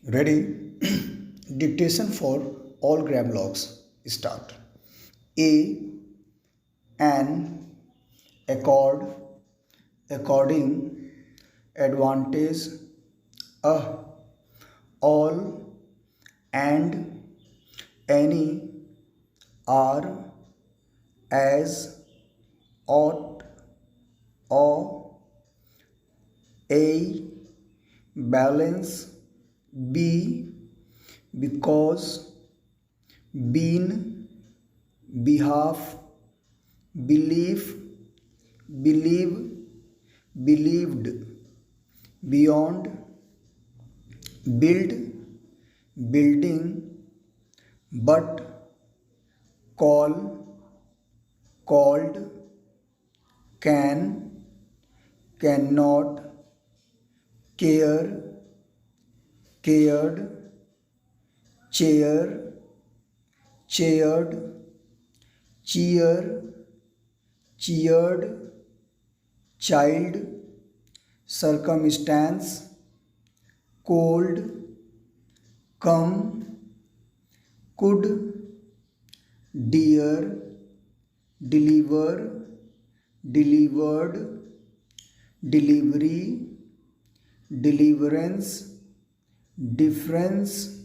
Ready? Dictation for all gram logs. Start. A, an, accord, according, advantage, a, all, and, any, are, as, ought, or, a, balance, be, because, been, behalf, belief, believe, believed, beyond, build, building, but, call, called, can, cannot, care, cared, chair, chaired, cheer, cheered, child, circumstance, cold, come, could, dear, deliver, delivered, delivery, deliverance, difference,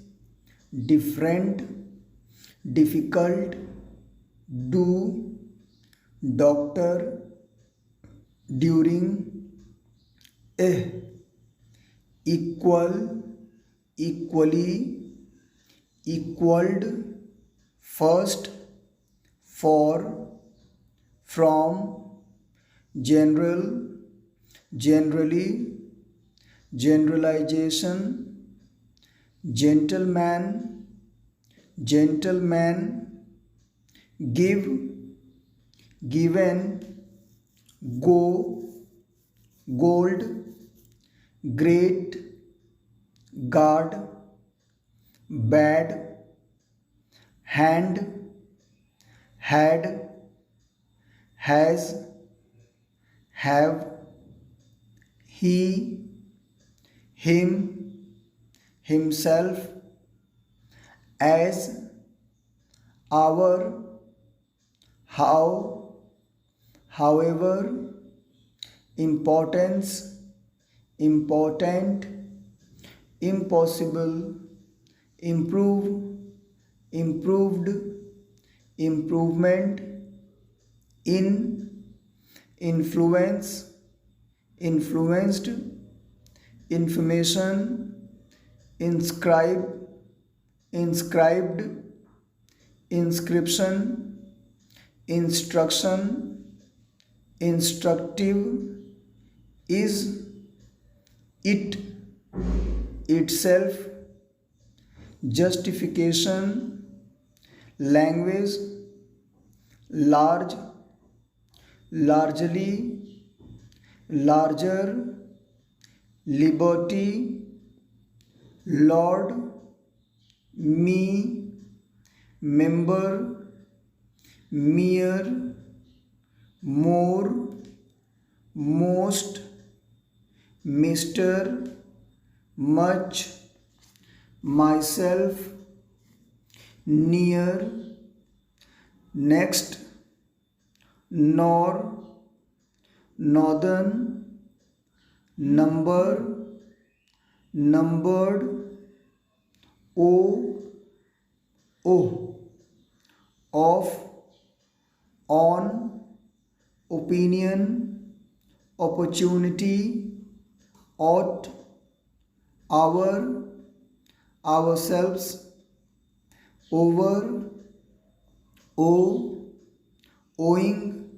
different, difficult, do, doctor, during, eh, equal, equally, equaled, first, for, from, general, generally, generalization, gentleman, gentleman, give, given, go, gold, great, guard, bad, hand, had, has, have, he, him, himself, as, our, how, however, importance, important, impossible, improve, improved, improvement, in, influence, influenced, information, inscribe, inscribed, inscription, instruction, instructive, is, it, itself, justification, language, large, largely, larger, liberty, lord, me, member, mere, more, most, Mr., much, myself, near, next, nor, northern, number, numbered, o, o, of, on, opinion, opportunity, ought, our, ourselves, over, o, owing,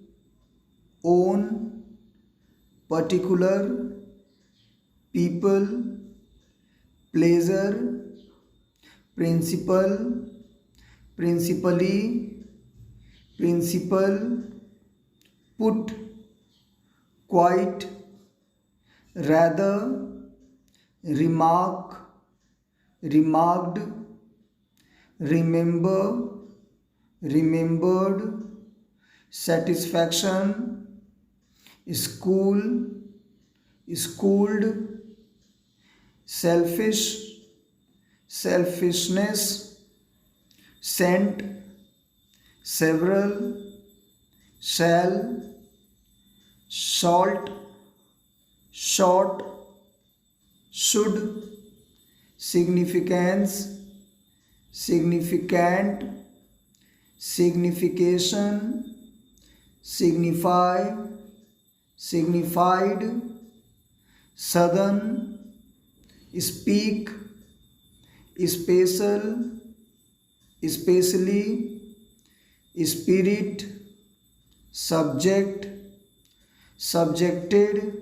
own, particular, people, pleasure, principal, principally, principal, put, quite, rather, remark, remarked, remember, remembered, satisfaction, school, schooled, selfish, selfishness, scent, several, shall, salt, short, should, significance, significant, signification, signify, signified, southern, speak, special, especially, spirit, subject, subjected,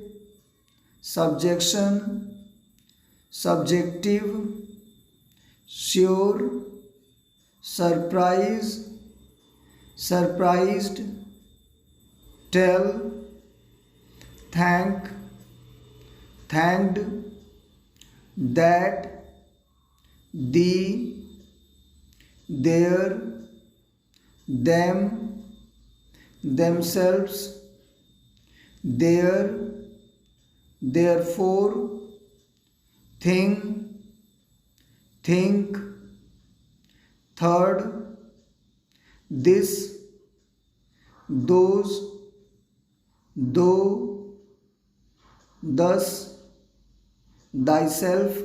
subjection, subjective, sure, surprise, surprised, tell, thank, thanked, that, the, their, them, themselves, their, therefore, thing, think, third, this, those, though, thus, thyself,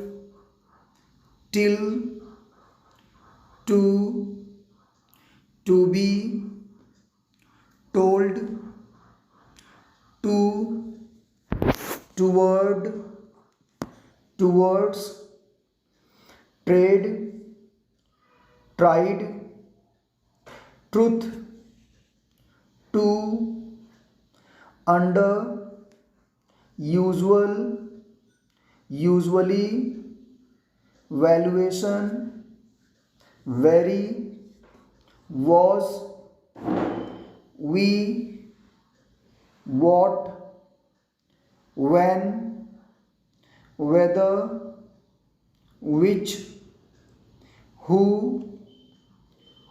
till, to be, told, to, toward, towards, trade, tried, truth, to, under, usual, usually, valuation, very, was, we, what, when, whether, which, who,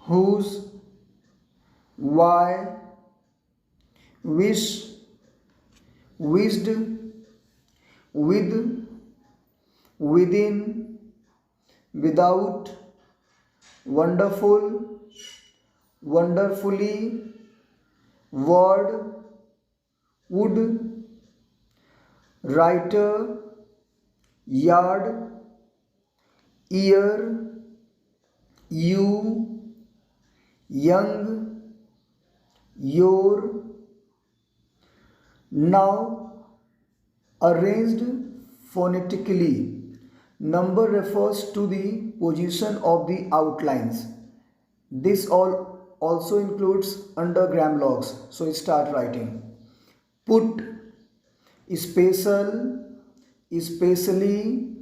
whose, why, wish, wished, with, within, without, wonderful, wonderfully, word, would, writer, yard, ear, you, young, your. Now arranged phonetically. Number refers to the position of the outlines. This also includes under gram logs. So start writing. Put, special, especially,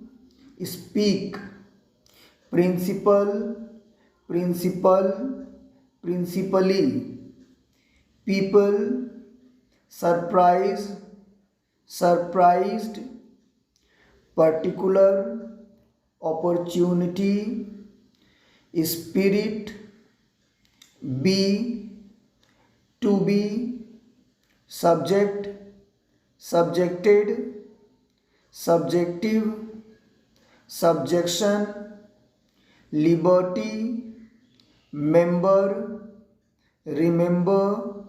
speak, principal, principal, principally, people, surprise, surprised, particular, opportunity, spirit, be, to be, subject, subjected, subjective, subjection, liberty, member, remember,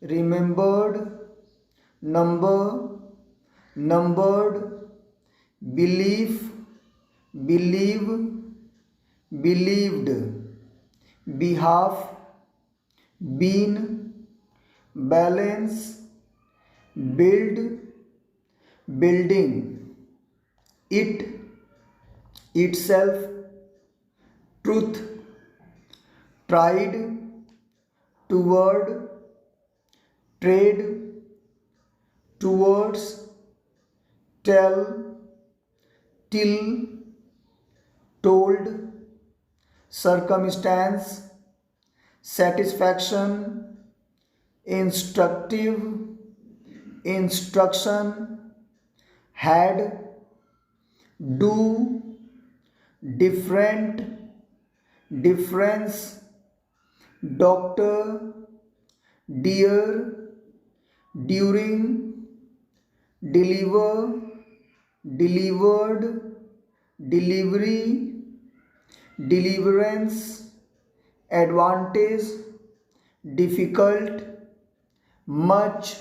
remembered, number, numbered, belief, believe, believed, behalf, been, balance, build, building, it, itself, truth, tried, toward, trade, towards, tell, till, told, circumstance, satisfaction, instructive, instruction, had, do, different, difference, doctor, dear, during, deliver, delivered, delivery, deliverance, advantage, difficult, much,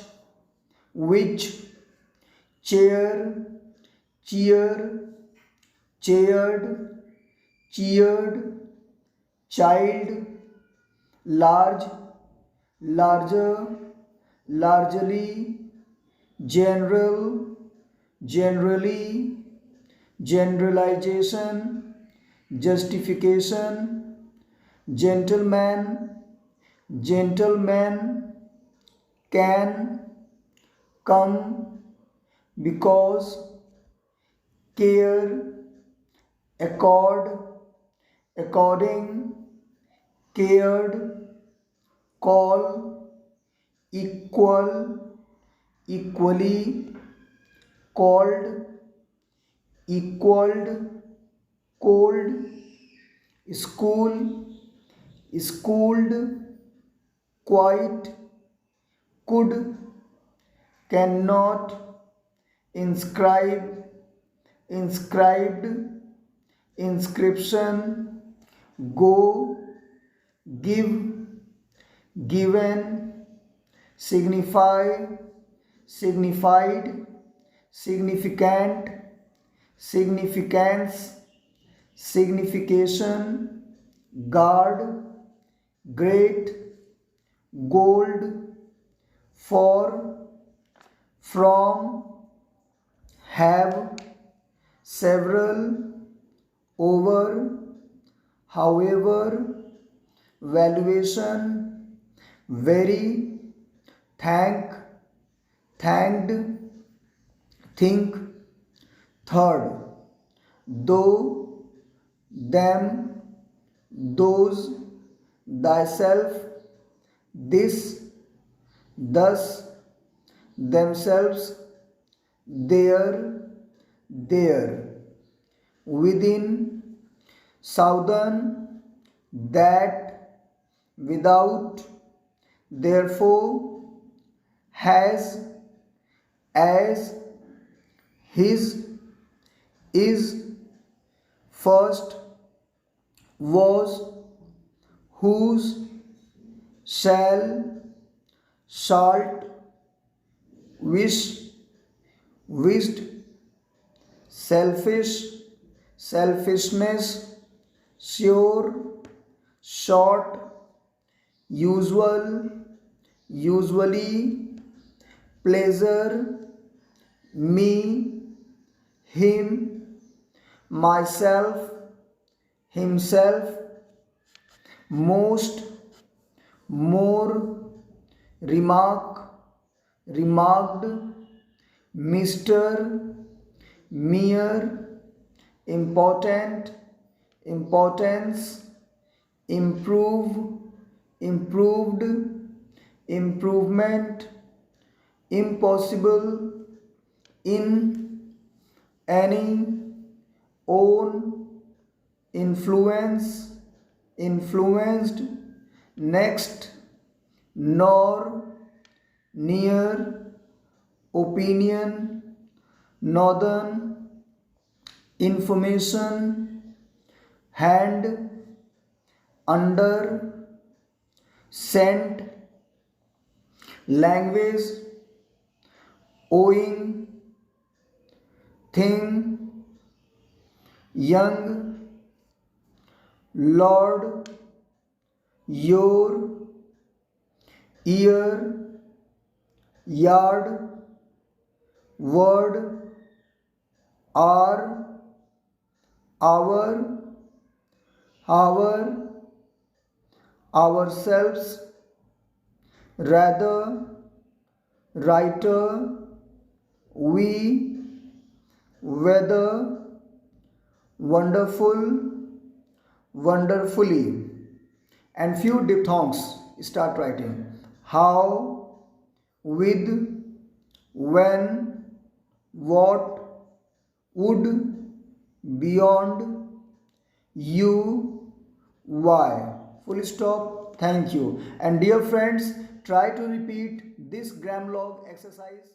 which, chair, cheer, chaired, cheered, child, large, larger, largely, general, generally, generalization, justification, gentleman, gentleman, can, come, because, care, accord, according, cared, call, equal, equally, called, equaled, cold, school, schooled, quite, could, cannot, inscribe, inscribed, inscription, go, give, given, signify, signified, significant, significance, signification, guard, great, gold, for, from, have, several, over, however, valuation, very, thank, thanked, think, third, though, them, those, thyself, this, thus, themselves, their, within, southern, that, without, therefore, has, as, his, is, first, was, whose, shall, shalt, wish, wished, selfish, selfishness, sure, short, usual, usually, pleasure, me, him, myself, himself, most, more, remark, remarked, Mr., mere, important, importance, improve, improved, improvement, impossible, in, any, own, influence, influenced, next, nor, near, opinion, northern, information, hand, under, sent, language, owing, thing, young, lord, your, ear, yard, word, are, our, ourselves, rather, writer, we, whether, wonderful, wonderfully, and few diphthongs. Start writing. How, with, when, what, would, beyond, you, why. Full stop. Thank you. And dear friends, try to repeat this grammar log exercise.